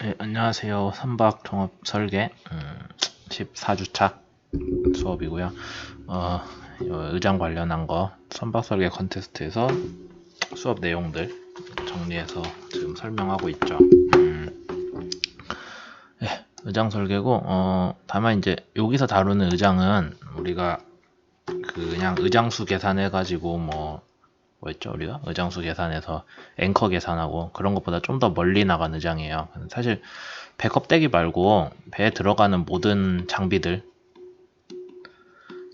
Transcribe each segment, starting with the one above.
네, 안녕하세요. 선박 종합 설계 14주차 수업이고요. 의장 관련한 거 선박 설계 컨테스트에서 수업 내용들 정리해서 지금 설명하고 있죠. 네, 의장 설계고 다만 이제 여기서 다루는 의장은 우리가 그냥 의장수 계산해 가지고 뭐였죠? 우리가 의장수 계산해서 앵커 계산하고 그런 것보다 좀 더 멀리 나간 의장이에요. 사실 배 껍데기 말고 배에 들어가는 모든 장비들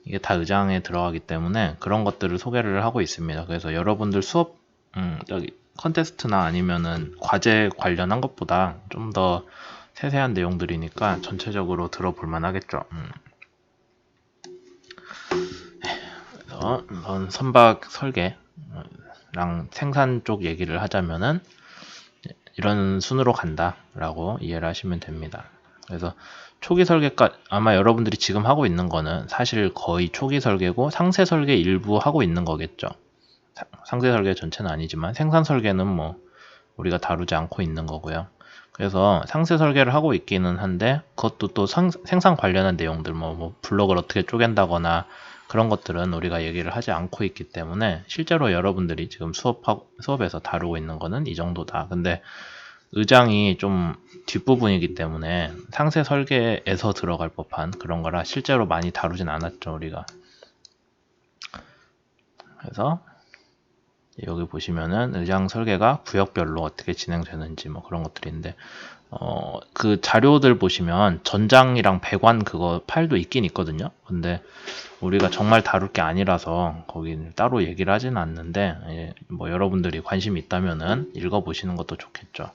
이게 다 의장에 들어가기 때문에 그런 것들을 소개를 하고 있습니다. 그래서 여러분들 수업 저기 컨테스트나 아니면은 과제 관련한 것보다 좀 더 세세한 내용들이니까 전체적으로 들어볼 만하겠죠. 그래서 선박 설계랑 생산 쪽 얘기를 하자면은 이런 순으로 간다라고 이해를 하시면 됩니다. 그래서 초기 설계까지 아마 여러분들이 지금 하고 있는 거는 사실 거의 초기 설계고 상세 설계 일부 하고 있는 거겠죠. 상세 설계 전체는 아니지만 생산 설계는 뭐 우리가 다루지 않고 있는 거고요. 그래서 상세 설계를 하고 있기는 한데 그것도 또 생산 관련한 내용들 뭐 블록을 어떻게 쪼갠다거나 그런 것들은 우리가 얘기를 하지 않고 있기 때문에 실제로 여러분들이 지금 수업에서 다루고 있는 거는 이 정도다. 근데 의장이 좀 뒷부분이기 때문에 상세 설계에서 들어갈 법한 그런 거라 실제로 많이 다루진 않았죠, 우리가. 그래서 여기 보시면은 의장 설계가 구역별로 어떻게 진행되는지 뭐 그런 것들인데 그 자료들 보시면 전장이랑 배관 그거 파일도 있긴 있거든요. 근데 우리가 정말 다룰 게 아니라서 거기 따로 얘기를 하진 않는데 뭐 여러분들이 관심이 있다면은 읽어보시는 것도 좋겠죠.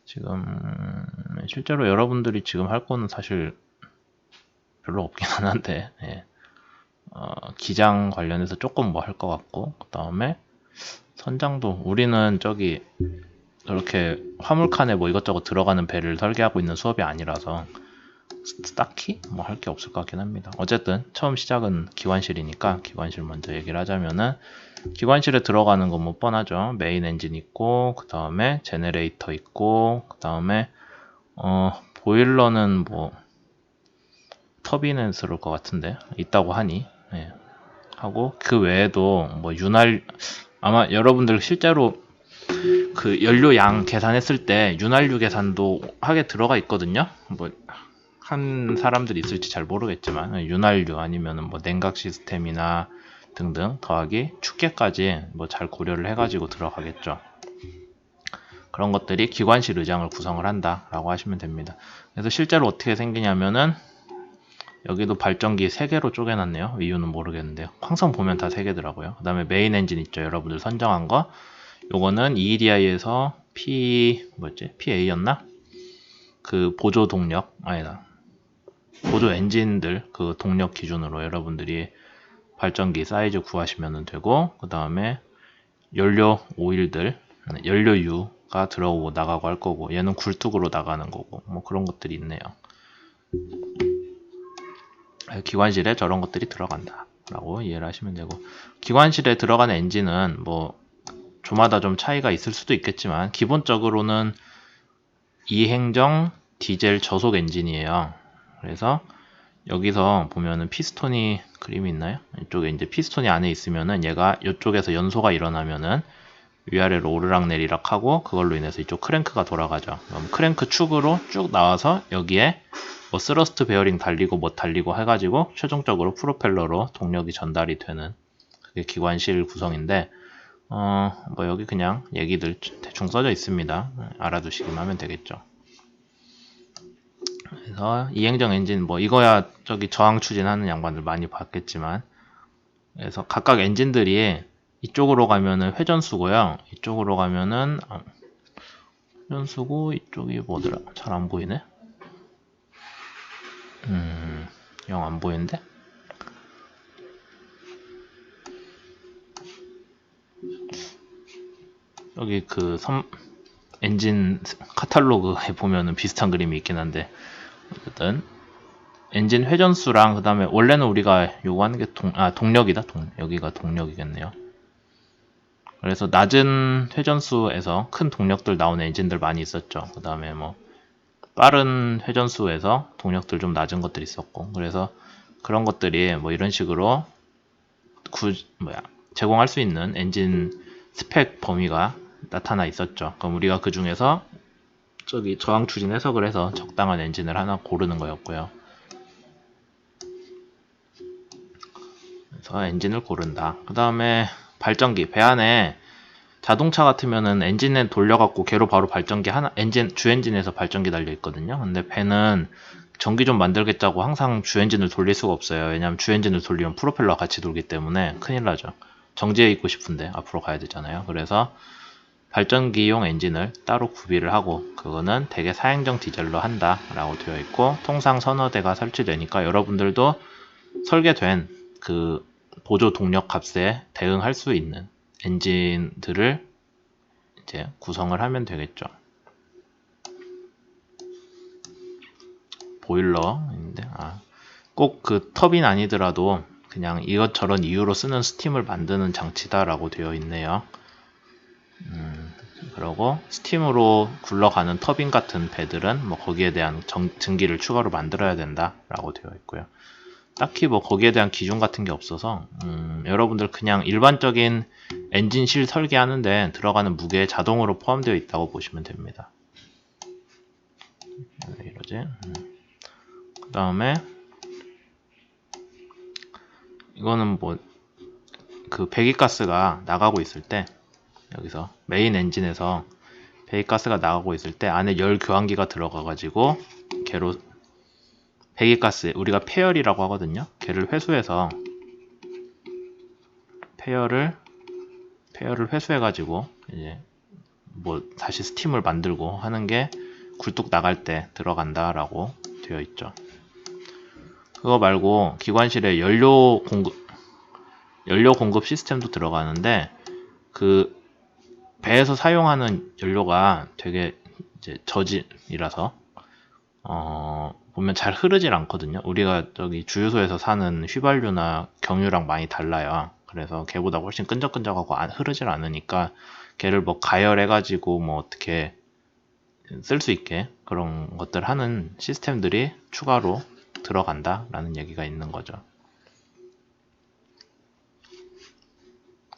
지금 실제로 여러분들이 지금 할 거는 사실 별로 없긴 한데 기장 관련해서 조금 뭐 할 것 같고 그 다음에 선장도 우리는 저기 이렇게 화물칸에 뭐 이것저것 들어가는 배를 설계하고 있는 수업이 아니라서 딱히 뭐 할 게 없을 것 같긴 합니다. 어쨌든 처음 시작은 기관실이니까 기관실 먼저 얘기를 하자면은 기관실에 들어가는 거 뭐 뻔하죠. 메인 엔진 있고 그 다음에 제네레이터 있고 그 다음에 보일러는 뭐 터빈은 있을 것 같은데 있다고 하니 하고 그 외에도 뭐 아마 여러분들 실제로 그 연료양 계산했을 때 윤활유 계산도 하게 들어가 있거든요. 뭐 한 사람들이 있을지 잘 모르겠지만 윤활유 아니면은 뭐 냉각 시스템이나 등등 더하기 축계까지 뭐 잘 고려를 해가지고 들어가겠죠. 그런 것들이 기관실 의장을 구성을 한다라고 하시면 됩니다. 그래서 실제로 어떻게 생기냐면은 여기도 발전기 3개로 쪼개놨네요. 이유는 모르겠는데요. 항상 보면 다 3개더라고요. 그 다음에 메인 엔진 있죠. 여러분들 선정한 거. 요거는 EEDI에서 PA였나? 그 보조 동력, 아니다. 보조 엔진들 그 동력 기준으로 여러분들이 발전기 사이즈 구하시면 되고, 그 다음에 연료 오일들, 연료유가 들어오고 나가고 할 거고, 얘는 굴뚝으로 나가는 거고, 뭐 그런 것들이 있네요. 기관실에 저런 것들이 들어간다 라고 이해를 하시면 되고, 기관실에 들어가는 엔진은 뭐 조마다 좀 차이가 있을 수도 있겠지만 기본적으로는 이행정 디젤 저속 엔진이에요. 그래서 여기서 보면은 피스톤이 그림이 있나요? 이쪽에 이제 피스톤이 안에 있으면은 얘가 이쪽에서 연소가 일어나면은 위아래로 오르락내리락 하고 그걸로 인해서 이쪽 크랭크가 돌아가죠. 그럼 크랭크 축으로 쭉 나와서 여기에 뭐 스러스트 베어링 달리고 뭐 달리고 해가지고 최종적으로 프로펠러로 동력이 전달이 되는 그게 기관실 구성인데 뭐 여기 그냥 얘기들 대충 써져 있습니다. 알아두시기만 하면 되겠죠. 그래서 이행정 엔진 뭐 이거야 저기 저항 추진하는 양반들 많이 봤겠지만 그래서 각각 엔진들이 이쪽으로 가면은 회전수고요. 이쪽으로 가면은 회전수고 이쪽이 뭐더라? 잘 안 보이네. 영 안 보이는데? 여기 그 엔진 카탈로그에 보면은 비슷한 그림이 있긴 한데 어쨌든 엔진 회전수랑 그 다음에 원래는 우리가 요구하는 게 동력이다. 여기가 동력이겠네요. 그래서 낮은 회전수에서 큰 동력들 나오는 엔진들 많이 있었죠. 그 다음에 뭐 빠른 회전수에서 동력들 좀 낮은 것들이 있었고, 그래서 그런 것들이 뭐 이런 식으로 제공할 수 있는 엔진 스펙 범위가 나타나 있었죠. 그럼 우리가 그 중에서 저항 추진 해석을 해서 적당한 엔진을 하나 고르는 거였고요. 그래서 엔진을 고른다. 그 다음에 발전기, 배 안에 자동차 같으면은 엔진에 돌려갖고 걔로 바로 발전기 하나, 주엔진에서 발전기 달려 있거든요. 근데 배는 전기 좀 만들겠다고 항상 주엔진을 돌릴 수가 없어요. 왜냐면 주엔진을 돌리면 프로펠러가 같이 돌기 때문에 큰일 나죠. 정지해 있고 싶은데 앞으로 가야 되잖아요. 그래서 발전기용 엔진을 따로 구비를 하고, 그거는 대개 사행정 디젤로 한다 라고 되어 있고, 통상 선어대가 설치되니까 여러분들도 설계된 그 보조 동력 값에 대응할 수 있는 엔진들을 이제 구성을 하면 되겠죠. 보일러인데, 꼭 그 터빈 아니더라도 그냥 이것저런 이유로 쓰는 스팀을 만드는 장치다라고 되어 있네요. 그리고 스팀으로 굴러가는 터빈 같은 배들은 뭐 거기에 대한 증기를 추가로 만들어야 된다라고 되어 있고요. 딱히 뭐 거기에 대한 기준 같은 게 없어서 여러분들 그냥 일반적인 엔진실 설계하는데 들어가는 무게에 자동으로 포함되어 있다고 보시면 됩니다. 왜 이러지? 그 다음에 이거는 뭐 그 배기가스가 나가고 있을 때, 여기서 메인 엔진에서 배기가스가 나가고 있을 때 안에 열 교환기가 들어가 가지고 걔로 배기가스, 우리가 폐열이라고 하거든요. 걔를 회수해서 폐열을 회수해 가지고 이제 뭐 다시 스팀을 만들고 하는 게 굴뚝 나갈 때 들어간다 라고 되어 있죠. 그거 말고 기관실에 연료 공급 시스템도 들어가는데, 그 배에서 사용하는 연료가 되게 이제 저질이라서 보면 잘 흐르질 않거든요. 우리가 저기 주유소에서 사는 휘발유나 경유랑 많이 달라요. 그래서 걔보다 훨씬 끈적끈적하고 흐르질 않으니까 걔를 뭐 가열해가지고 뭐 어떻게 쓸 수 있게 그런 것들 하는 시스템들이 추가로 들어간다라는 얘기가 있는 거죠.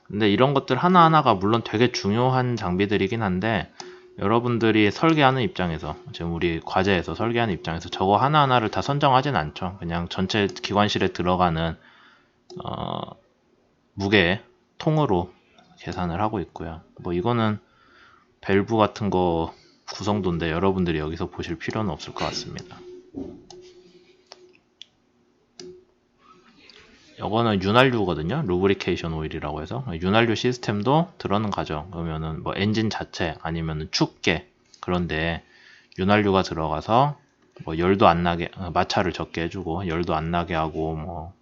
근데 이런 것들 하나하나가 물론 되게 중요한 장비들이긴 한데, 여러분들이 설계하는 입장에서, 지금 우리 과제에서 설계하는 입장에서 저거 하나하나를 다 선정하진 않죠. 그냥 전체 기관실에 들어가는 무게 통으로 계산을 하고 있고요. 뭐 이거는 밸브 같은 거 구성도인데 여러분들이 여기서 보실 필요는 없을 것 같습니다. 이거는 윤활유거든요. 루브리케이션 오일이라고 해서 윤활유 시스템도 들어는 가죠. 그러면은 뭐 엔진 자체 아니면은 축계, 그런데 윤활유가 들어가서 뭐 열도 안 나게, 마찰을 적게 해주고 열도 안 나게 하고 뭐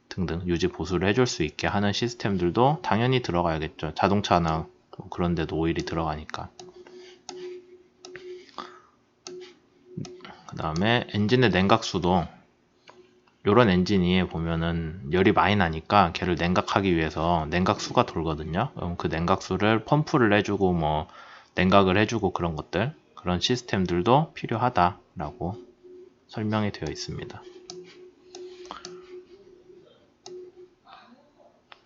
등등 유지 보수를 해줄 수 있게 하는 시스템들도 당연히 들어가야겠죠. 자동차나 뭐 그런 데도 오일이 들어가니까. 그 다음에 엔진의 냉각수도, 요런 엔진이 보면은 열이 많이 나니까 걔를 냉각하기 위해서 냉각수가 돌거든요. 그럼 그 냉각수를 펌프를 해주고 뭐 냉각을 해주고 그런 것들, 그런 시스템들도 필요하다라고 설명이 되어 있습니다.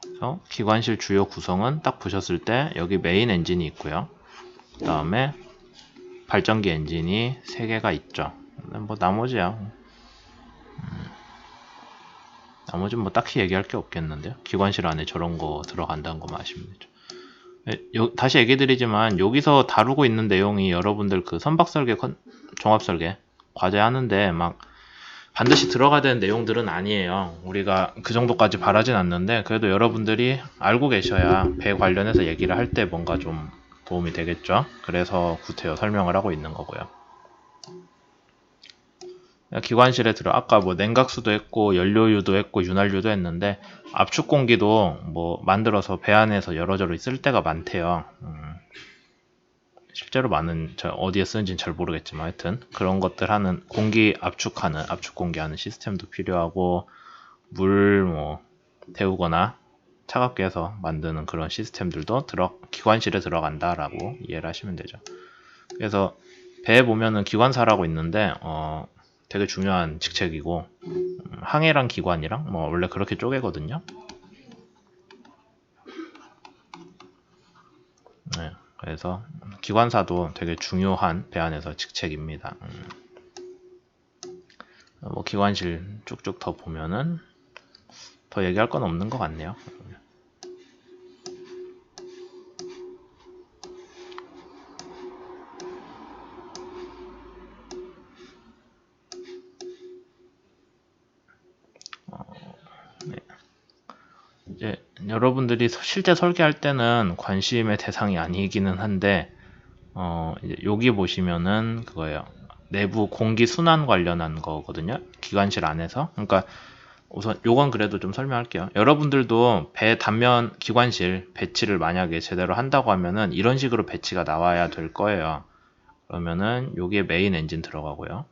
그래서 기관실 주요 구성은 딱 보셨을 때 여기 메인 엔진이 있고요. 그 다음에 발전기 엔진이 3개가 있죠. 뭐 나머지야. 나머지는 뭐 딱히 얘기할 게 없겠는데요. 기관실 안에 저런 거 들어간다는 것만 아시면 되죠. 다시 얘기 드리지만 여기서 다루고 있는 내용이 여러분들 그 선박설계, 종합설계 과제 하는데 막 반드시 들어가야 되는 내용들은 아니에요. 우리가 그 정도까지 바라진 않는데, 그래도 여러분들이 알고 계셔야 배 관련해서 얘기를 할 때 뭔가 좀 도움이 되겠죠. 그래서 구태여 설명을 하고 있는 거고요. 기관실에 아까 뭐 냉각수도 했고 연료유도 했고 윤활유도 했는데, 압축 공기도 뭐 만들어서 배 안에서 여러저러 쓸 때가 많대요. 실제로 어디에 쓰는지는 잘 모르겠지만 하여튼 그런 것들 하는, 공기 압축 공기 하는 시스템도 필요하고, 물 뭐 태우거나 차갑게 해서 만드는 그런 시스템들도 기관실에 들어간다라고 이해를 하시면 되죠. 그래서 배에 보면은 기관사라고 있는데 되게 중요한 직책이고 항해랑 기관이랑 뭐 원래 그렇게 쪼개거든요. 네, 그래서 기관사도 되게 중요한 배 안에서 직책입니다. 뭐 기관실 쭉쭉 더 보면은 더 얘기할 건 없는 것 같네요. 네. 이제 여러분들이 실제 설계할 때는 관심의 대상이 아니기는 한데 이제 여기 보시면은 그거예요. 내부 공기 순환 관련한 거거든요. 기관실 안에서. 그러니까 우선 요건 그래도 좀 설명할게요. 여러분들도 배 단면 기관실 배치를 만약에 제대로 한다고 하면은 이런 식으로 배치가 나와야 될 거예요. 그러면은 여기에 메인 엔진 들어가고요.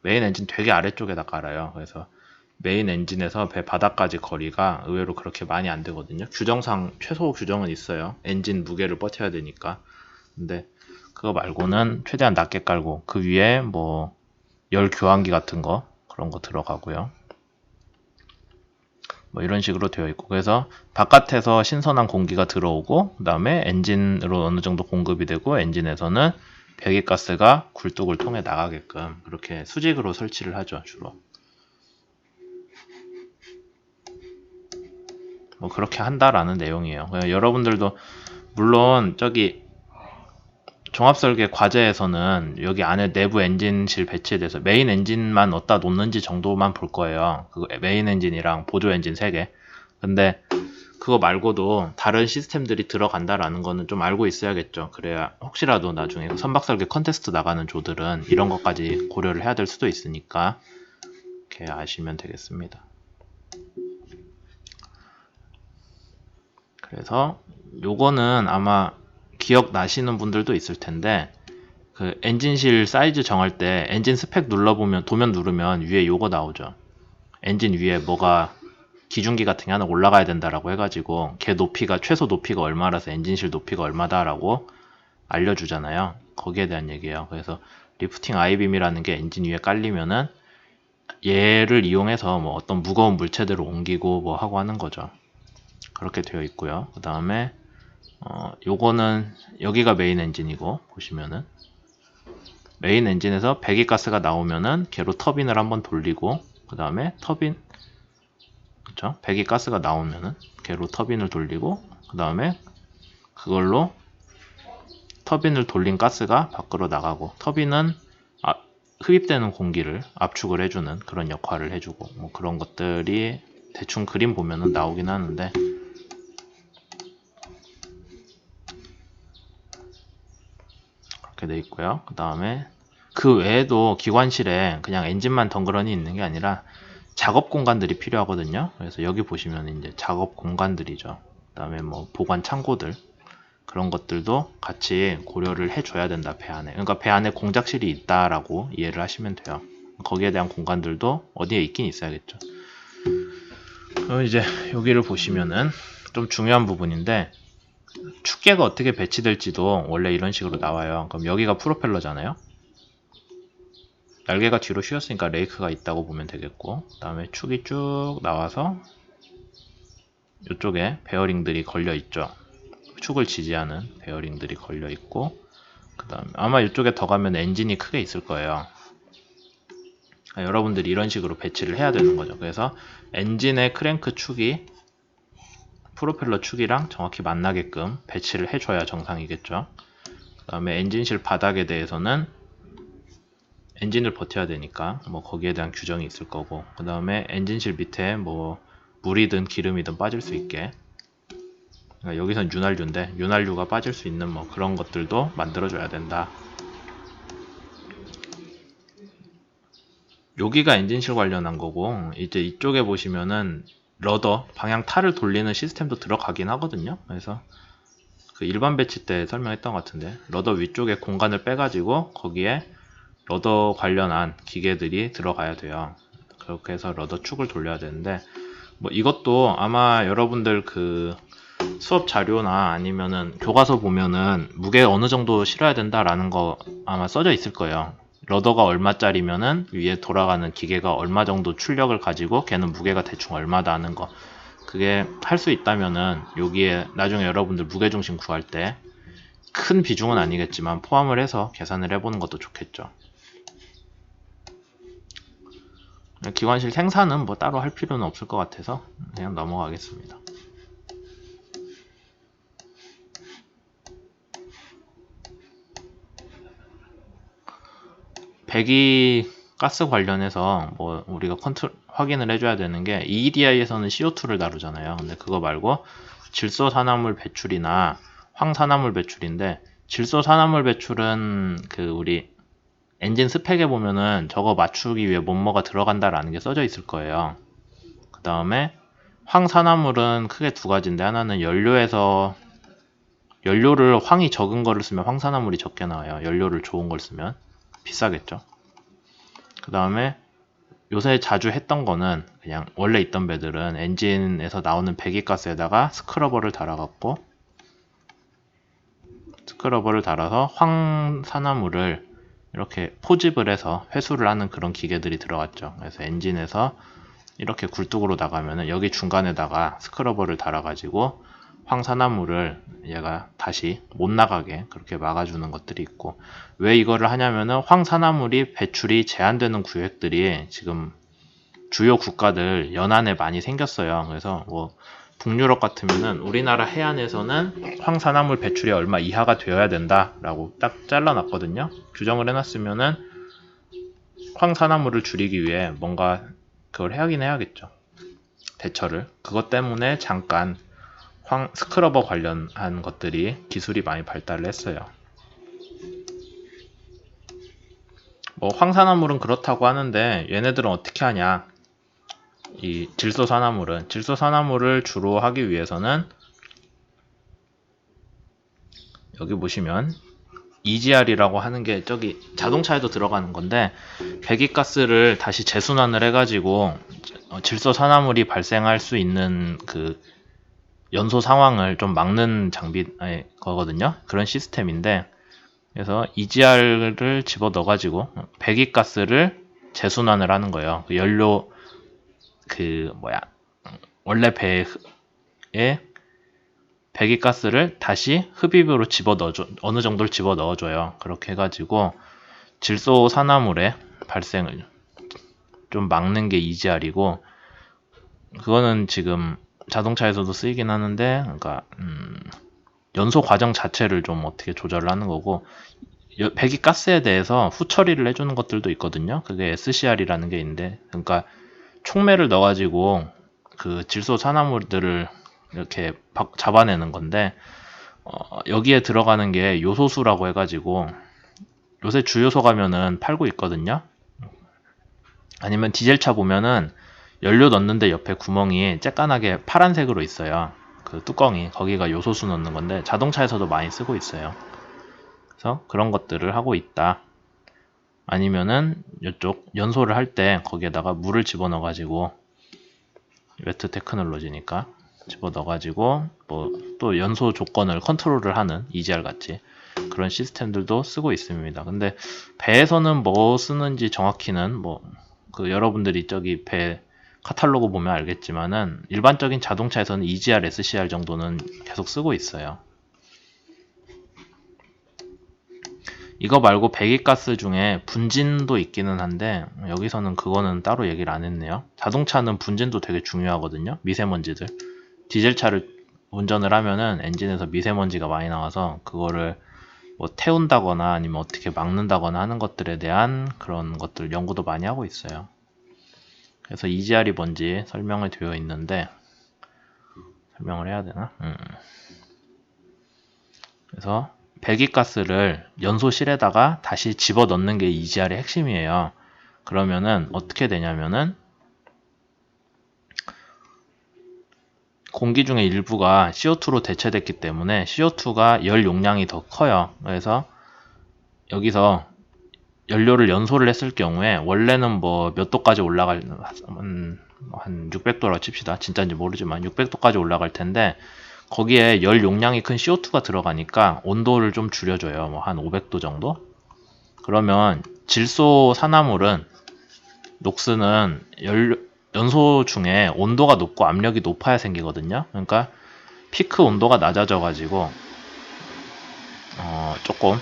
메인 엔진 되게 아래쪽에다 깔아요. 그래서 메인 엔진에서 배 바닥까지 거리가 의외로 그렇게 많이 안 되거든요. 규정상 최소 규정은 있어요. 엔진 무게를 버텨야 되니까. 근데 그거 말고는 최대한 낮게 깔고 그 위에 뭐 열 교환기 같은 거 그런 거 들어가고요. 뭐 이런 식으로 되어 있고 그래서 바깥에서 신선한 공기가 들어오고 그 다음에 엔진으로 어느 정도 공급이 되고 엔진에서는 배기가스가 굴뚝을 통해 나가게끔 그렇게 수직으로 설치를 하죠. 주로 뭐 그렇게 한다라는 내용이에요. 여러분들도 물론 저기 종합설계 과제에서는 여기 안에 내부 엔진실 배치에 대해서 메인 엔진만 어디다 놓는지 정도만 볼 거예요. 그 메인 엔진이랑 보조 엔진 3개. 근데 그거 말고도 다른 시스템들이 들어간다라는 거는 좀 알고 있어야겠죠. 그래야 혹시라도 나중에 선박설계 컨테스트 나가는 조들은 이런 것까지 고려를 해야 될 수도 있으니까 이렇게 아시면 되겠습니다. 그래서 요거는 아마 기억나시는 분들도 있을 텐데 그 엔진실 사이즈 정할 때 엔진 스펙 눌러보면 도면 누르면 위에 요거 나오죠. 엔진 위에 뭐가 기준기 같은 게 하나 올라가야 된다라고 해가지고 걔 높이가 최소 높이가 얼마라서 엔진실 높이가 얼마다라고 알려주잖아요. 거기에 대한 얘기예요. 그래서 리프팅 아이빔이라는 게 엔진 위에 깔리면은 얘를 이용해서 뭐 어떤 무거운 물체들을 옮기고 뭐 하고 하는 거죠. 그렇게 되어 있고요. 그 다음에 요거는 여기가 메인 엔진이고 보시면은 메인 엔진에서 배기가스가 나오면은 걔로 터빈을 한번 돌리고 그 다음에 터빈 그쵸? 배기가스가 나오면은 걔로 터빈을 돌리고 그 다음에 그걸로 터빈을 돌린 가스가 밖으로 나가고 터빈은 흡입되는 공기를 압축을 해주는 그런 역할을 해주고 뭐 그런 것들이 대충 그림 보면은 나오긴 하는데 그렇게 돼 있고요. 그 다음에 그 외에도 기관실에 그냥 엔진만 덩그러니 있는 게 아니라 작업 공간들이 필요하거든요. 그래서 여기 보시면 이제 작업 공간들이죠. 그 다음에 뭐 보관 창고들 그런 것들도 같이 고려를 해줘야 된다 배 안에. 그러니까 배 안에 공작실이 있다라고 이해를 하시면 돼요. 거기에 대한 공간들도 어디에 있긴 있어야겠죠. 그럼 이제 여기를 보시면은 좀 중요한 부분인데 축계가 어떻게 배치될지도 원래 이런 식으로 나와요. 그럼 여기가 프로펠러잖아요. 날개가 뒤로 휘었으니까 레이크가 있다고 보면 되겠고 그 다음에 축이 쭉 나와서 이쪽에 베어링들이 걸려 있죠. 축을 지지하는 베어링들이 걸려 있고 그 다음에 아마 이쪽에 더 가면 엔진이 크게 있을 거예요. 여러분들이 이런 식으로 배치를 해야 되는 거죠. 그래서 엔진의 크랭크 축이 프로펠러 축이랑 정확히 만나게끔 배치를 해줘야 정상이겠죠. 그 다음에 엔진실 바닥에 대해서는 엔진을 버텨야 되니까 뭐 거기에 대한 규정이 있을 거고 그 다음에 엔진실 밑에 뭐 물이든 기름이든 빠질 수 있게 그러니까 여기선 윤활유인데 윤활유가 빠질 수 있는 뭐 그런 것들도 만들어줘야 된다. 여기가 엔진실 관련한 거고 이제 이쪽에 보시면은 러더 방향 탈을 돌리는 시스템도 들어가긴 하거든요. 그래서 그 일반 배치 때 설명했던 것 같은데 러더 위쪽에 공간을 빼가지고 거기에 러더 관련한 기계들이 들어가야 돼요. 그렇게 해서 러더 축을 돌려야 되는데 뭐 이것도 아마 여러분들 그 수업 자료나 아니면은 교과서 보면은 무게 어느 정도 실어야 된다라는 거 아마 써져 있을 거예요. 러더가 얼마짜리면은 위에 돌아가는 기계가 얼마 정도 출력을 가지고 걔는 무게가 대충 얼마다 하는 거. 그게 할 수 있다면은 여기에 나중에 여러분들 무게중심 구할 때 큰 비중은 아니겠지만 포함을 해서 계산을 해보는 것도 좋겠죠. 기관실 생산은 뭐 따로 할 필요는 없을 것 같아서 그냥 넘어가겠습니다. 배기 가스 관련해서 뭐 우리가 확인을 해줘야 되는 게 EEDI에서는 CO2를 다루잖아요. 근데 그거 말고 질소산화물 배출이나 황산화물 배출인데, 질소산화물 배출은 그 우리 엔진 스펙에 보면은 저거 맞추기 위해 뭐뭐가 들어간다라는 게 써져 있을 거예요. 그 다음에 황산화물은 크게 두 가지인데, 하나는 연료를 황이 적은 거를 쓰면 황산화물이 적게 나와요. 연료를 좋은 걸 쓰면 비싸겠죠. 그 다음에 요새 자주 했던 거는 그냥 원래 있던 배들은 엔진에서 나오는 배기가스에다가 스크러버를 달아갖고 스크러버를 달아서 황산화물을 이렇게 포집을 해서 회수를 하는 그런 기계들이 들어갔죠. 그래서 엔진에서 이렇게 굴뚝으로 나가면은 여기 중간에다가 스크러버를 달아가지고 황산화물을 얘가 다시 못 나가게 그렇게 막아주는 것들이 있고, 왜 이거를 하냐면은 황산화물이 배출이 제한되는 구역들이 지금 주요 국가들 연안에 많이 생겼어요. 그래서 뭐 북유럽 같으면은 우리나라 해안에서는 황산화물 배출이 얼마 이하가 되어야 된다라고 딱 잘라놨거든요. 규정을 해놨으면은 황산화물을 줄이기 위해 뭔가 그걸 하긴 해야겠죠. 대처를. 그것 때문에 잠깐 스크러버 관련한 것들이 기술이 많이 발달을 했어요. 뭐 황산화물은 그렇다고 하는데 얘네들은 어떻게 하냐. 이 질소산화물을 주로 하기 위해서는 여기 보시면 EGR이라고 하는 게 저기 자동차에도 들어가는 건데, 배기가스를 다시 재순환을 해가지고 질소산화물이 발생할 수 있는 그 연소 상황을 좀 막는 거거든요. 그런 시스템인데, 그래서 EGR을 집어 넣어가지고 배기가스를 재순환을 하는 거예요. 그 연료 원래 배에 배기가스를 다시 흡입으로 어느 정도를 집어 넣어줘요. 그렇게 해가지고 질소산화물의 발생을 좀 막는 게 EGR이고, 그거는 지금 자동차에서도 쓰이긴 하는데, 그러니까 연소 과정 자체를 좀 어떻게 조절을 하는 거고, 배기가스에 대해서 후처리를 해주는 것들도 있거든요. 그게 SCR이라는 게 있는데, 그러니까 촉매를 넣어가지고 그 질소산화물들을 이렇게 잡아내는 건데, 여기에 들어가는 게 요소수라고 해가지고 요새 주유소 가면은 팔고 있거든요. 아니면 디젤차 보면은 연료 넣는데 옆에 구멍이 쬐깐하게 파란색으로 있어요. 그 뚜껑이, 거기가 요소수 넣는 건데 자동차에서도 많이 쓰고 있어요. 그래서 그런 것들을 하고 있다. 아니면은 이쪽 연소를 할 때 거기에다가 물을 집어넣어 가지고, 웨트 테크놀로지니까 집어넣어 가지고 뭐 또 연소 조건을 컨트롤을 하는 EGR 같이 그런 시스템들도 쓰고 있습니다. 근데 배에서는 뭐 쓰는지 정확히는 뭐 그 여러분들이 저기 배 카탈로그 보면 알겠지만은, 일반적인 자동차에서는 EGR, SCR 정도는 계속 쓰고 있어요. 이거 말고 배기가스 중에 분진도 있기는 한데 여기서는 그거는 따로 얘기를 안 했네요. 자동차는 분진도 되게 중요하거든요. 미세먼지들. 디젤차를 운전을 하면은 엔진에서 미세먼지가 많이 나와서 그거를 뭐 태운다거나 아니면 어떻게 막는다거나 하는 것들에 대한 그런 것들 연구도 많이 하고 있어요. 그래서 EGR이 뭔지 설명이 되어 있는데, 설명을 해야 되나? 그래서 배기가스를 연소실에다가 다시 집어넣는 게 EGR의 핵심이에요. 그러면은 어떻게 되냐면은 공기 중에 일부가 CO2로 대체됐기 때문에 CO2가 열 용량이 더 커요. 그래서 여기서 연료를 연소를 했을 경우에 원래는 뭐 몇 도까지 올라갈 한 600도라고 칩시다. 진짜인지 모르지만 600도까지 올라갈 텐데, 거기에 열 용량이 큰 CO2가 들어가니까 온도를 좀 줄여줘요. 뭐 한 500도 정도? 그러면 질소 산화물은 녹스는 연소 중에 온도가 높고 압력이 높아야 생기거든요. 그러니까 피크 온도가 낮아져 가지고 조금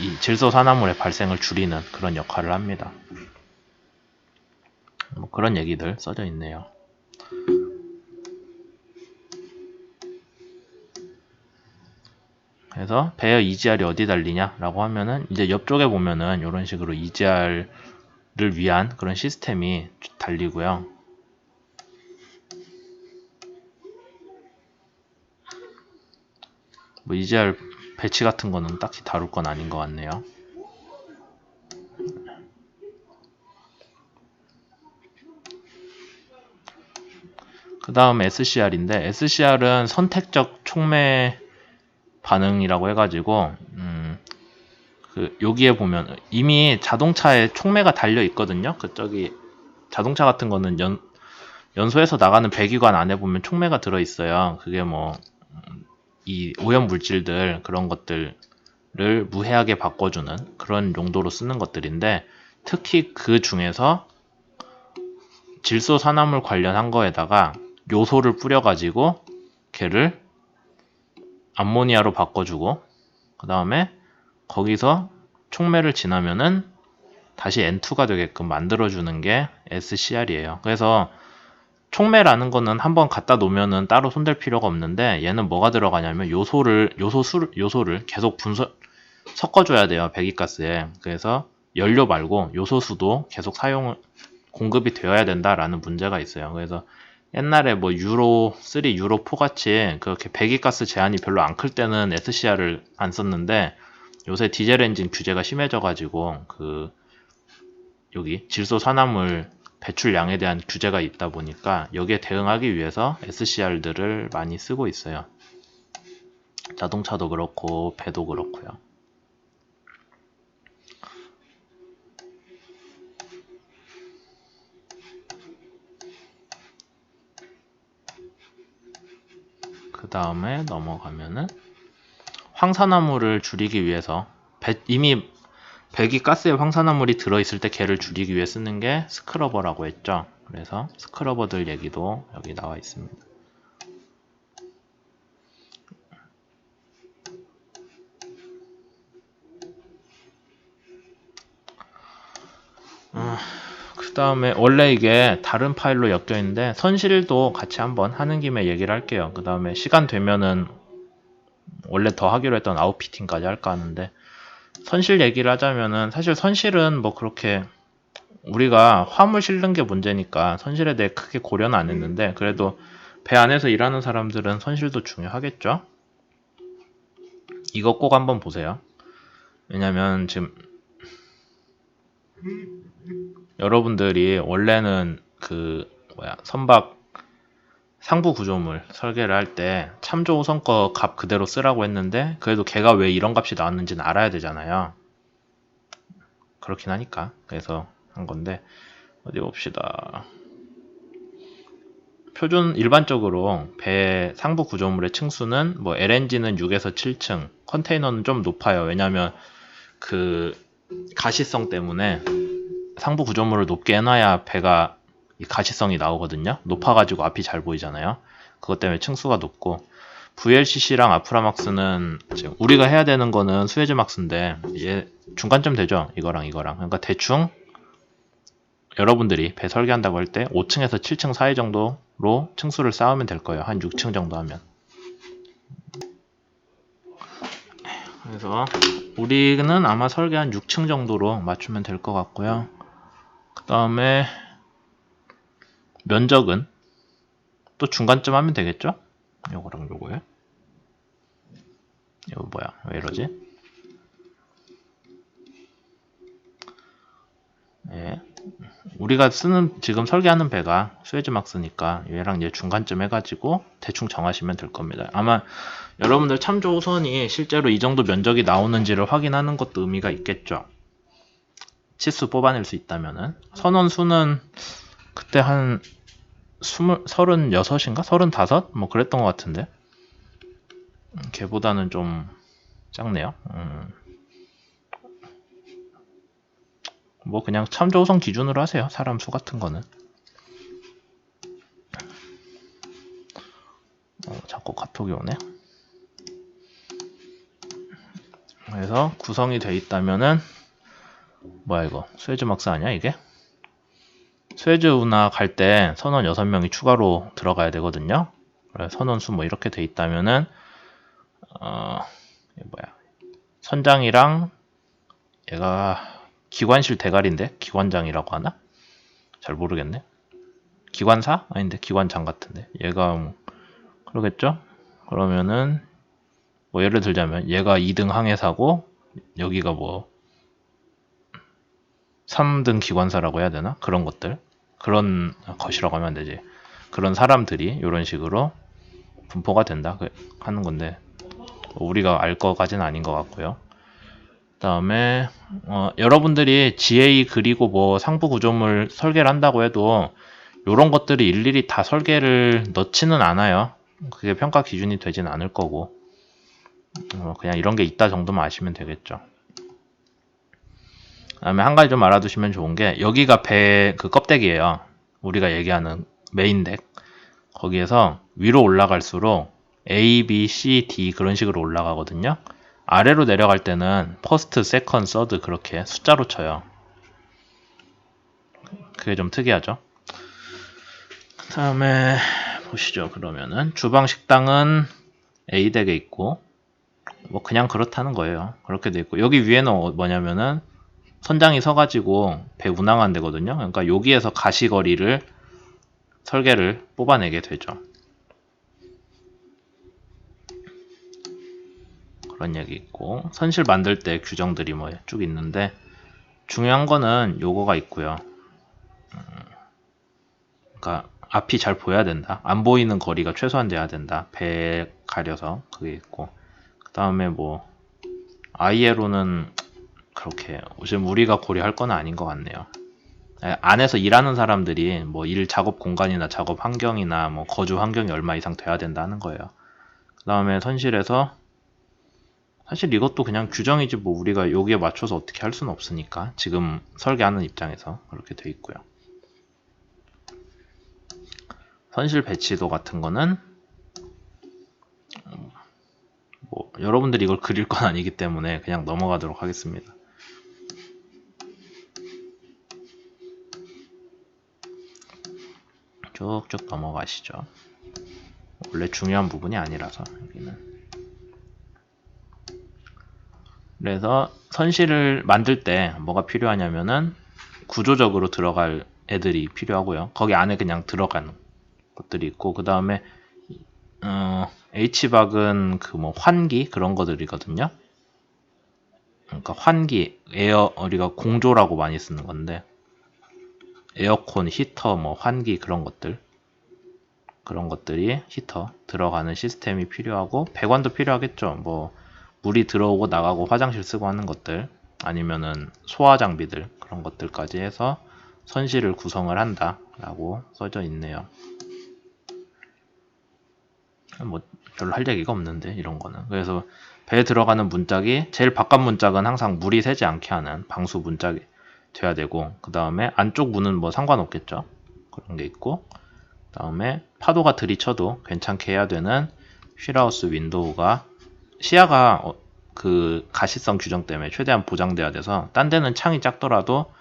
이 질소 산화물의 발생을 줄이는 그런 역할을 합니다. 뭐 그런 얘기들 써져 있네요. 그래서 배열 EGR이 어디 달리냐 라고 하면은 이제 옆쪽에 보면은 이런 식으로 EGR을 위한 그런 시스템이 달리고요. 뭐 EGR 배치 같은 거는 딱히 다룰 건 아닌 것 같네요. 그 다음 SCR인데 SCR은 선택적 촉매 반응이라고 해가지고 여기에 보면 이미 자동차에 촉매가 달려 있거든요. 저기 자동차 같은 거는 연소에서 나가는 배기관 안에 보면 촉매가 들어 있어요. 그게 뭐 이 오염 물질들 그런 것들을 무해하게 바꿔주는 그런 용도로 쓰는 것들인데, 특히 그 중에서 질소 산화물 관련한 거에다가 요소를 뿌려가지고 걔를 암모니아로 바꿔주고 그 다음에 거기서 촉매를 지나면은 다시 N2가 되게끔 만들어주는 게 SCR이에요. 그래서 촉매라는 거는 한번 갖다 놓으면은 따로 손댈 필요가 없는데, 얘는 뭐가 들어가냐면 요소를 계속 섞어줘야 돼요, 배기가스에. 그래서 연료 말고 요소수도 계속 공급이 되어야 된다라는 문제가 있어요. 그래서 옛날에 뭐 유로 3, 유로 4 같이 그렇게 배기가스 제한이 별로 안 클 때는 SCR을 안 썼는데, 요새 디젤 엔진 규제가 심해져가지고 여기 질소 산화물 배출량에 대한 규제가 있다 보니까 여기에 대응하기 위해서 SCR들을 많이 쓰고 있어요. 자동차도 그렇고 배도 그렇고요. 그 다음에 넘어가면은 황산화물을 줄이기 위해서 이미 배기가스에 황산화물이 들어있을 때 걔를 줄이기 위해 쓰는 게 스크러버라고 했죠. 그래서 스크러버들 얘기도 여기 나와 있습니다. 그 다음에 원래 이게 다른 파일로 엮여 있는데 선실도 같이 한번 하는 김에 얘기를 할게요. 그 다음에 시간 되면은 원래 더 하기로 했던 아웃피팅까지 할까 하는데, 선실 얘기를 하자면은 사실 선실은 뭐 그렇게 우리가 화물 실는 게 문제니까 선실에 대해 크게 고려는 안 했는데, 그래도 배 안에서 일하는 사람들은 선실도 중요하겠죠. 이거 꼭 한번 보세요. 왜냐면 지금 여러분들이 원래는 선박 상부 구조물 설계를 할 때 참조 우선 거 값 그대로 쓰라고 했는데, 그래도 걔가 왜 이런 값이 나왔는지는 알아야 되잖아요. 그렇긴 하니까 그래서 한 건데, 어디 봅시다. 표준 일반적으로 배 상부 구조물의 층수는 뭐 LNG는 6에서 7층, 컨테이너는 좀 높아요. 왜냐면 가시성 때문에 상부 구조물을 높게 해놔야 배가 이 가시성이 나오거든요. 높아가지고 앞이 잘 보이잖아요. 그것 때문에 층수가 높고, VLCC랑 아프라막스는 지금 우리가 해야 되는 거는 수에즈막스인데 얘 중간쯤 되죠. 이거랑 그러니까 대충 여러분들이 배 설계한다고 할 때 5층에서 7층 사이 정도로 층수를 쌓으면 될 거예요. 한 6층 정도 하면. 그래서 우리는 아마 설계 한 6층 정도로 맞추면 될 것 같고요. 그 다음에 면적은 또 중간쯤 하면 되겠죠? 요거랑 요거요. 이거 뭐야? 왜 이러지? 예. 우리가 지금 설계하는 배가 수에즈막스니까 얘랑 얘 중간쯤 해가지고 대충 정하시면 될 겁니다. 아마 여러분들 참조 우선이 실제로 이 정도 면적이 나오는지를 확인하는 것도 의미가 있겠죠. 치수 뽑아낼 수 있다면은. 선원 수는 그때 한 36인가 35? 뭐 그랬던 것 같은데. 걔보다는 좀 작네요. 뭐 그냥 참조 우선 기준으로 하세요. 사람 수 같은 거는. 자꾸 카톡이 오네. 그래서 구성이 돼 있다면은 뭐야 이거 스웨즈 막스 아니야 이게? 스웨즈 운하 갈 때 선원 6명이 추가로 들어가야 되거든요. 그래서 선원 수 뭐 이렇게 돼 있다면은 이게 뭐야 선장이랑 얘가 기관실 대가리인데 기관장이라고 하나? 잘 모르겠네. 기관사? 아닌데 기관장 같은데 얘가 뭐 그러겠죠? 그러면은 뭐 예를 들자면 얘가 2등 항해사고 여기가 뭐 3등 기관사라고 해야 되나? 그런 것들 그런 것이라고 하면 안 되지. 그런 사람들이 이런 식으로 분포가 된다 하는 건데 우리가 알 거까지는 아닌 것 같고요. 그다음에 여러분들이 GA 그리고 뭐 상부 구조물 설계를 한다고 해도 이런 것들이 일일이 다 설계를 넣지는 않아요. 그게 평가 기준이 되진 않을 거고 그냥 이런 게 있다 정도만 아시면 되겠죠. 그다음에 한 가지 좀 알아두시면 좋은 게 여기가 배 그 껍데기예요. 우리가 얘기하는 메인 덱. 거기에서 위로 올라갈수록 A, B, C, D 그런 식으로 올라가거든요. 아래로 내려갈 때는 퍼스트, 세컨, 서드 그렇게 숫자로 쳐요. 그게 좀 특이하죠. 그 다음에 보시죠. 그러면은 주방 식당은 A 덱에 있고 뭐 그냥 그렇다는 거예요. 그렇게 돼 있고 여기 위에는 뭐냐면은 선장이 서가지고 배 운항하는 데거든요. 그러니까 여기에서 가시거리를 설계를 뽑아내게 되죠. 그런 얘기 있고 선실 만들 때 규정들이 뭐 쭉 있는데 중요한 거는 요거가 있고요. 그러니까 앞이 잘 보여야 된다. 안 보이는 거리가 최소한 돼야 된다. 배 가려서 그게 있고 그 다음에 뭐 ILO는 그렇게 지금 우리가 고려할 건 아닌 것 같네요. 안에서 일하는 사람들이 뭐 일 작업 공간이나 작업 환경이나 뭐 거주 환경이 얼마 이상 돼야 된다 하는 거예요. 그 다음에 선실에서 사실 이것도 그냥 규정이지 뭐 우리가 여기에 맞춰서 어떻게 할 수는 없으니까 지금 설계하는 입장에서 그렇게 돼 있고요. 선실 배치도 같은 거는 뭐 여러분들이 이걸 그릴 건 아니기 때문에 그냥 넘어가도록 하겠습니다. 쭉쭉 넘어가시죠. 원래 중요한 부분이 아니라서 여기는. 그래서 선실을 만들 때 뭐가 필요하냐면은 구조적으로 들어갈 애들이 필요하고요. 거기 안에 그냥 들어가는 것들이 있고 그 다음에 H박은 그 뭐 환기 그런 것들이거든요. 그러니까 환기, 에어 우리가 공조라고 많이 쓰는 건데 에어컨, 히터, 뭐 환기 그런 것들이 히터 들어가는 시스템이 필요하고 배관도 필요하겠죠. 뭐 물이 들어오고 나가고 화장실 쓰고 하는 것들 아니면은 소화 장비들 그런 것들까지 해서 선실을 구성을 한다라고 써져 있네요. 뭐 별로 할 얘기가 없는데 이런 거는 그래서 배에 들어가는 문짝이 제일 바깥 문짝은 항상 물이 새지 않게 하는 방수 문짝이 돼야 되고 그 다음에 안쪽 문은 뭐 상관없겠죠. 그런 게 있고 그 다음에 파도가 들이쳐도 괜찮게 해야 되는 휠하우스 윈도우가 시야가 그 가시성 규정 때문에 최대한 보장돼야 돼서 딴 데는 창이 작더라도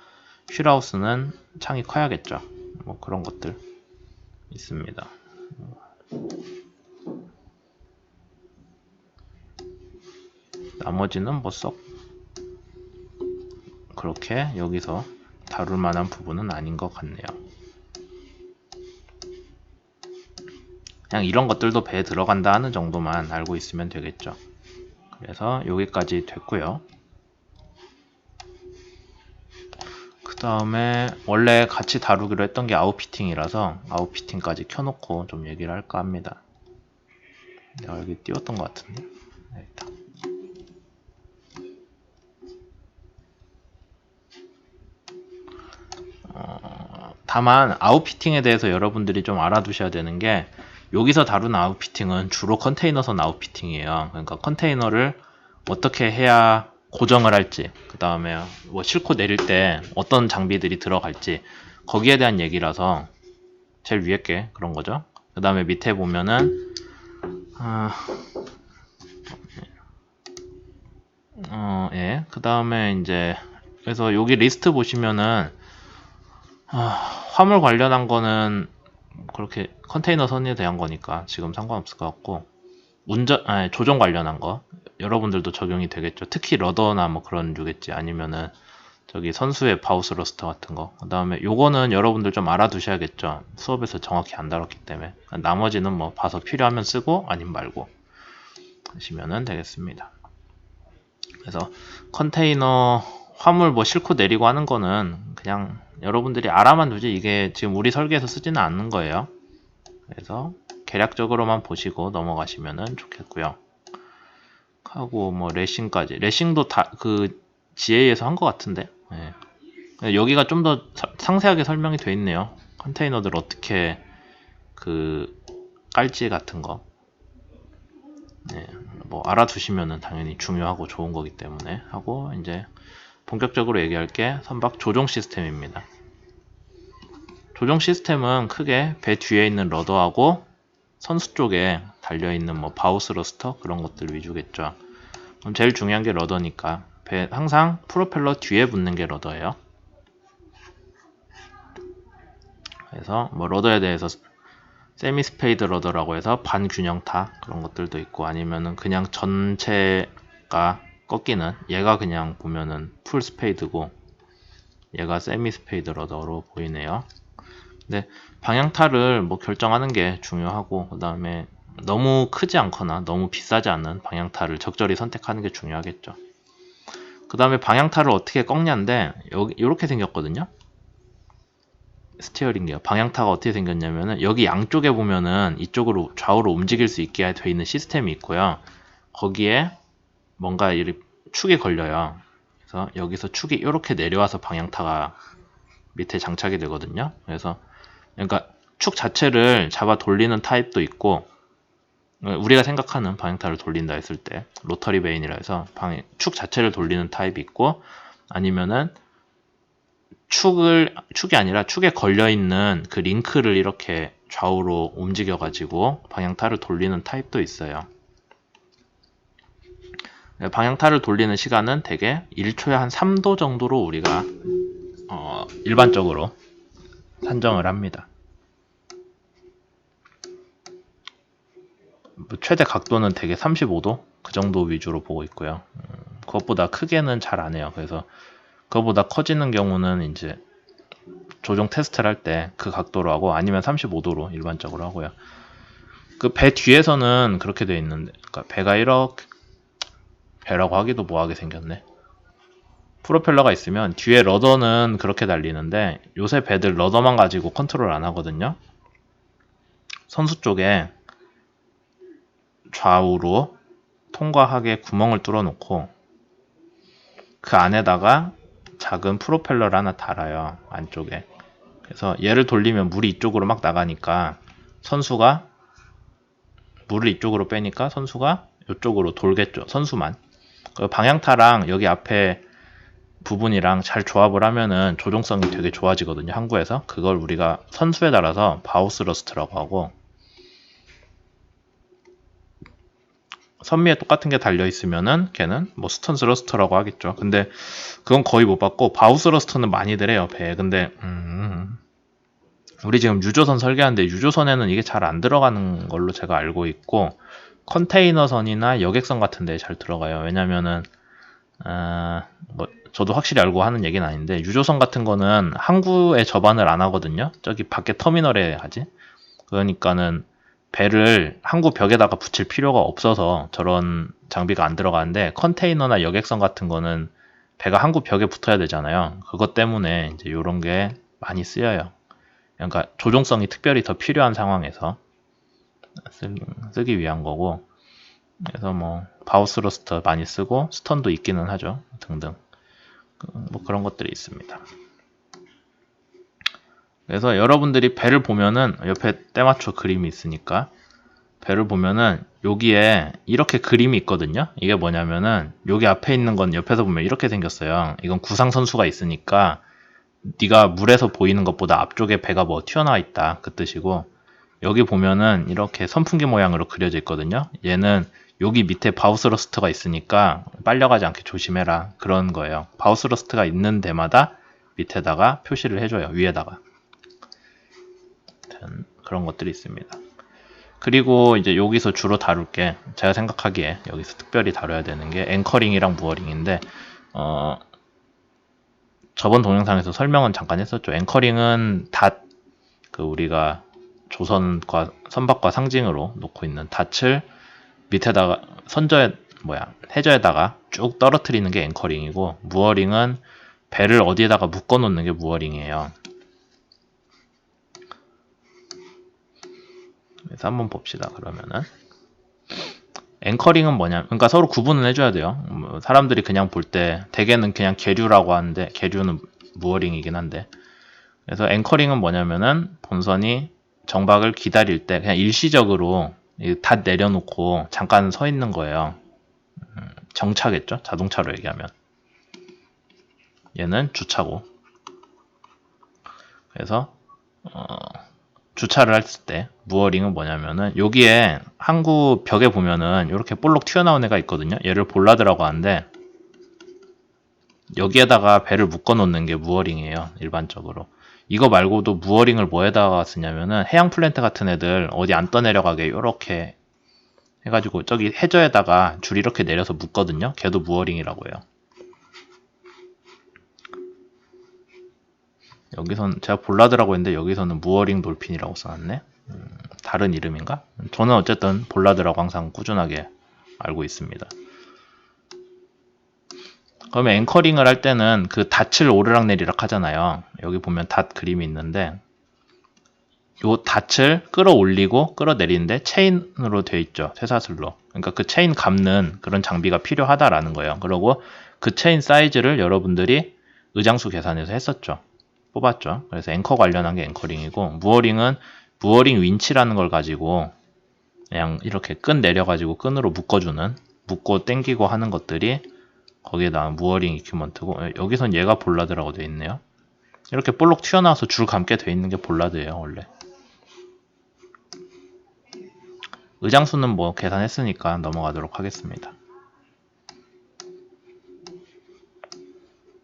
휠하우스는 창이 커야겠죠. 뭐 그런 것들 있습니다. 나머지는 뭐 썩 그렇게 여기서 다룰 만한 부분은 아닌 것 같네요. 그냥 이런 것들도 배에 들어간다 하는 정도만 알고 있으면 되겠죠. 그래서 여기까지 됐고요. 그 다음에 원래 같이 다루기로 했던 게 아웃피팅이라서 아웃피팅까지 켜놓고 좀 얘기를 할까 합니다. 내가 여기 띄웠던 것 같은데 일단. 다만 아웃피팅에 대해서 여러분들이 좀 알아두셔야 되는 게 여기서 다룬 아웃피팅은 주로 컨테이너선 아웃피팅이에요. 그러니까 컨테이너를 어떻게 해야 고정을 할지, 그 다음에 뭐 싣고 내릴 때 어떤 장비들이 들어갈지, 거기에 대한 얘기라서 제일 위에 게 그런 거죠. 그 다음에 밑에 보면은 예. 그 다음에 이제 그래서 여기 리스트 보시면은 화물 관련한 거는 그렇게 컨테이너 선에 대한 거니까 지금 상관없을 것 같고, 조종 관련한 거 여러분들도 적용이 되겠죠. 특히 러더나 뭐 그런 류겠지. 아니면은 저기 선수의 바우스 러스터 같은 거. 그 다음에 요거는 여러분들 좀 알아두셔야겠죠. 수업에서 정확히 안 다뤘기 때문에. 나머지는 뭐 봐서 필요하면 쓰고 아니면 말고 하시면 되겠습니다. 그래서 컨테이너 화물 뭐 싣고 내리고 하는 거는 그냥 여러분들이 알아만 두지, 이게 지금 우리 설계에서 쓰지는 않는 거예요. 그래서 계략적으로만 보시고 넘어가시면 좋겠고요. 하고 뭐 레싱까지, 레싱도 다 그 GA에서 한 것 같은데, 네. 여기가 좀 더 상세하게 설명이 되어 있네요. 컨테이너들 어떻게 그 깔지 같은 거. 네, 뭐 알아두시면은 당연히 중요하고 좋은 거기 때문에. 하고 이제 본격적으로 얘기할 게 선박 조종 시스템입니다. 조종 시스템은 크게 배 뒤에 있는 러더하고 선수 쪽에 달려있는 뭐 바우스 러스터 그런 것들 위주겠죠. 그럼 제일 중요한 게 러더니까 항상 프로펠러 뒤에 붙는 게 러더예요. 그래서 뭐 러더에 대해서 세미 스페이드 러더라고 해서 반균형타 그런 것들도 있고, 아니면은 그냥 전체가 꺾이는, 얘가 그냥 보면은 풀 스페이드고 얘가 세미 스페이드 러더로 보이네요. 근데 방향타를 뭐 결정하는 게 중요하고, 그 다음에 너무 크지 않거나 너무 비싸지 않은 방향타를 적절히 선택하는 게 중요하겠죠. 그 다음에 방향타를 어떻게 꺾냐인데, 여기 이렇게 생겼거든요. 스티어링이요. 방향타가 어떻게 생겼냐면은 여기 양쪽에 보면은 이쪽으로 좌우로 움직일 수 있게 되어 있는 시스템이 있고요. 거기에 뭔가 이렇게 축이 걸려요. 그래서 여기서 축이 이렇게 내려와서 방향타가 밑에 장착이 되거든요. 그래서 그러니까 축 자체를 잡아 돌리는 타입도 있고, 우리가 생각하는 방향타를 돌린다 했을 때 로터리 베인이라 해서 축 자체를 돌리는 타입이 있고, 아니면은 축이 아니라 축에 걸려있는 그 링크를 이렇게 좌우로 움직여가지고 방향타를 돌리는 타입도 있어요. 방향타를 돌리는 시간은 대개 1초에 한 3도 정도로 우리가 일반적으로 산정을 합니다. 최대 각도는 대개 35도 그 정도 위주로 보고 있고요. 그것보다 크게는 잘 안 해요. 그래서 그것보다 커지는 경우는 이제 조종 테스트를 할 때 그 각도로 하고, 아니면 35도로 일반적으로 하고요. 그 배 뒤에서는 그렇게 돼 있는데, 그러니까 배가 이렇게, 배라고 하기도 뭐하게 생겼네. 프로펠러가 있으면 뒤에 러더는 그렇게 달리는데, 요새 배들 러더만 가지고 컨트롤 안 하거든요. 선수 쪽에 좌우로 통과하게 구멍을 뚫어 놓고 그 안에다가 작은 프로펠러를 하나 달아요, 안쪽에. 그래서 얘를 돌리면 물이 이쪽으로 막 나가니까 선수가 물을 이쪽으로 빼니까 선수가 이쪽으로 돌겠죠, 선수만. 그 방향타랑 여기 앞에 부분이랑 잘 조합을 하면은 조종성이 되게 좋아지거든요, 항구에서. 그걸 우리가 선수에 따라서 바우스 러스트라고 하고, 선미에 똑같은 게 달려 있으면은 걔는 뭐 스턴 스러스터라고 하겠죠. 근데 그건 거의 못 봤고, 바우스 러스터는 많이들 해요, 배에. 근데 우리 지금 유조선 설계하는데 유조선에는 이게 잘 안 들어가는 걸로 제가 알고 있고, 컨테이너선이나 여객선 같은 데에 잘 들어가요. 왜냐면은 뭐 저도 확실히 알고 하는 얘기는 아닌데, 유조선 같은 거는 항구에 접안을 안 하거든요. 저기 밖에 터미널에 하지. 그러니까는 배를 항구 벽에다가 붙일 필요가 없어서 저런 장비가 안 들어가는데, 컨테이너나 여객선 같은 거는 배가 항구 벽에 붙어야 되잖아요. 그것 때문에 이제 이런 게 많이 쓰여요. 그러니까 조종성이 특별히 더 필요한 상황에서 쓰기 위한 거고, 그래서 뭐 바우스 러스터 많이 쓰고 스턴도 있기는 하죠, 등등. 뭐 그런 것들이 있습니다. 그래서 여러분들이 배를 보면은 옆에 때맞춰 그림이 있으니까 배를 보면은 여기에 이렇게 그림이 있거든요. 이게 뭐냐면은 여기 앞에 있는 건 옆에서 보면 이렇게 생겼어요. 이건 구상선수가 있으니까 네가 물에서 보이는 것보다 앞쪽에 배가 뭐 튀어나와 있다 그 뜻이고, 여기 보면은 이렇게 선풍기 모양으로 그려져 있거든요. 얘는 여기 밑에 바우스러스트가 있으니까 빨려가지 않게 조심해라 그런 거예요. 바우스러스트가 있는 데마다 밑에다가 표시를 해줘요. 위에다가. 그런 것들이 있습니다. 그리고 이제 여기서 주로 다룰 게, 제가 생각하기에 여기서 특별히 다뤄야 되는 게 앵커링이랑 무어링인데, 저번 동영상에서 설명은 잠깐 했었죠. 앵커링은 그 우리가 조선과 선박과 상징으로 놓고 있는 닷을 밑에다가 해저에다가 쭉 떨어뜨리는 게 앵커링이고, 무어링은 배를 어디에다가 묶어 놓는 게 무어링이에요. 그래서 한번 봅시다. 그러면은 앵커링은 뭐냐, 그러니까 서로 구분을 해줘야 돼요. 사람들이 그냥 볼 때 대개는 그냥 계류라고 하는데, 계류는 무어링이긴 한데, 그래서 앵커링은 뭐냐면은 본선이 정박을 기다릴 때 그냥 일시적으로 닷 내려놓고 잠깐 서 있는 거예요. 정차겠죠, 자동차로 얘기하면. 얘는 주차고. 그래서 주차를 했을 때 무어링은 뭐냐면은, 여기에 항구 벽에 보면은 이렇게 볼록 튀어나온 애가 있거든요. 얘를 볼라드라고 하는데, 여기에다가 배를 묶어 놓는 게 무어링이에요, 일반적으로. 이거 말고도 무어링을 뭐에다가 쓰냐면은, 해양 플랜트 같은 애들 어디 안 떠내려가게 이렇게 해가지고 저기 해저에다가 줄 이렇게 내려서 묶거든요. 걔도 무어링이라고 해요. 여기선 제가 볼라드라고 했는데 여기서는 무어링 돌핀이라고 써놨네. 다른 이름인가? 저는 어쨌든 볼라드라고 항상 꾸준하게 알고 있습니다. 그러면 앵커링을 할 때는 그 닻을 오르락내리락 하잖아요. 여기 보면 닷 그림이 있는데, 요 닻을 끌어올리고 끌어내리는데 체인으로 되어 있죠. 쇠사슬로. 그러니까 그 체인 감는 그런 장비가 필요하다라는 거예요. 그리고 그 체인 사이즈를 여러분들이 의장수 계산해서 했었죠. 뽑았죠. 그래서 앵커 관련한 게 앵커링이고, 무어링은 무어링 윈치라는 걸 가지고 그냥 이렇게 끈 내려가지고 끈으로 묶어주는, 묶고 당기고 하는 것들이 거기에다 무어링 이큐먼트고, 여기선 얘가 볼라드라고 되어 있네요. 이렇게 볼록 튀어나와서 줄 감게 되어 있는 게 볼라드예요, 원래. 의장수는 뭐 계산했으니까 넘어가도록 하겠습니다.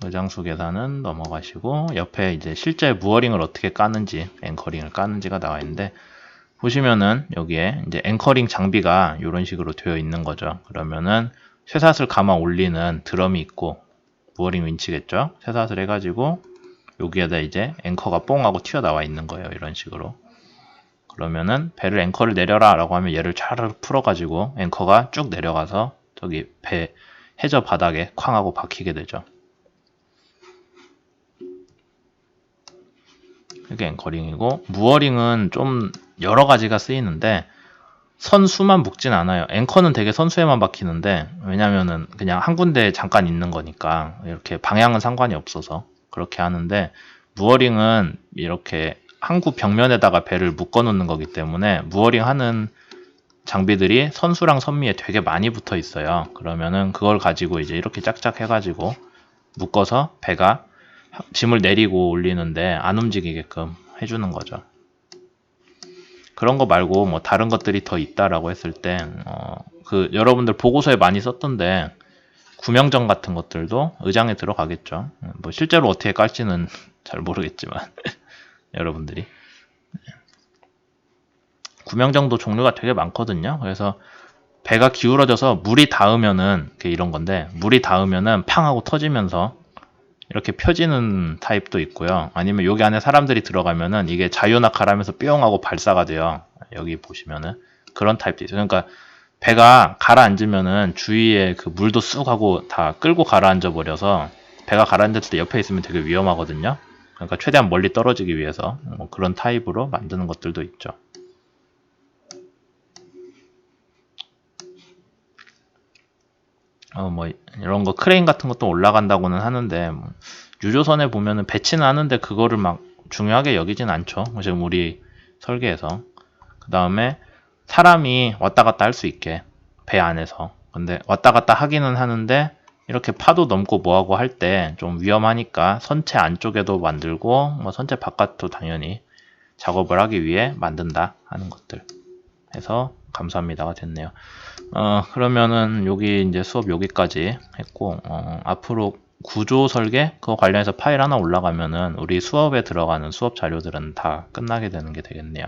의장수 계산은 넘어가시고, 옆에 이제 실제 무어링을 어떻게 까는지, 앵커링을 까는지가 나와 있는데, 보시면은 여기에 이제 앵커링 장비가 이런 식으로 되어 있는 거죠. 그러면은 쇠사슬 감아 올리는 드럼이 있고, 무어링 윈치겠죠. 쇠사슬 해가지고 여기에다 이제 앵커가 뽕 하고 튀어나와 있는 거예요. 이런 식으로. 그러면은 배를 앵커를 내려라 라고 하면 얘를 차르르 풀어가지고 앵커가 쭉 내려가서 저기 배 해저 바닥에 쾅 하고 박히게 되죠. 이게 앵커링이고, 무어링은 좀 여러 가지가 쓰이는데 선수만 묶진 않아요. 앵커는 되게 선수에만 박히는데, 왜냐면은 그냥 한 군데 잠깐 있는 거니까 이렇게 방향은 상관이 없어서 그렇게 하는데, 무어링은 이렇게 항구 벽면에다가 배를 묶어 놓는 거기 때문에 무어링 하는 장비들이 선수랑 선미에 되게 많이 붙어 있어요. 그러면은 그걸 가지고 이제 이렇게 짝짝 해가지고 묶어서 배가 짐을 내리고 올리는데 안 움직이게끔 해주는 거죠. 그런 거 말고 뭐 다른 것들이 더 있다라고 했을 때, 그 여러분들 보고서에 많이 썼던데 구명정 같은 것들도 의장에 들어가겠죠. 뭐 실제로 어떻게 깔지는 잘 모르겠지만 여러분들이, 구명정도 종류가 되게 많거든요. 그래서 배가 기울어져서 물이 닿으면은 이런 건데, 물이 닿으면은 팡 하고 터지면서 이렇게 펴지는 타입도 있고요. 아니면 여기 안에 사람들이 들어가면은 이게 자유낙하하면서 뿅 하고 발사가 돼요. 여기 보시면은 그런 타입도 있어요. 그러니까 배가 가라앉으면은 주위에 그 물도 쑥 하고 다 끌고 가라앉아 버려서, 배가 가라앉을 때 옆에 있으면 되게 위험하거든요. 그러니까 최대한 멀리 떨어지기 위해서 뭐 그런 타입으로 만드는 것들도 있죠. 뭐 이런 거 크레인 같은 것도 올라간다고는 하는데, 유조선에 보면은 배치는 하는데 그거를 막 중요하게 여기진 않죠. 지금 우리 설계에서. 그 다음에 사람이 왔다 갔다 할 수 있게 배 안에서. 근데 왔다 갔다 하기는 하는데 이렇게 파도 넘고 뭐하고 할 때 좀 위험하니까 선체 안쪽에도 만들고 뭐 선체 바깥도 당연히 작업을 하기 위해 만든다 하는 것들 해서 감사합니다가 됐네요. 그러면은 여기 이제 수업 여기까지 했고, 앞으로 구조 설계 그거 관련해서 파일 하나 올라가면은 우리 수업에 들어가는 수업 자료들은 다 끝나게 되는 게 되겠네요.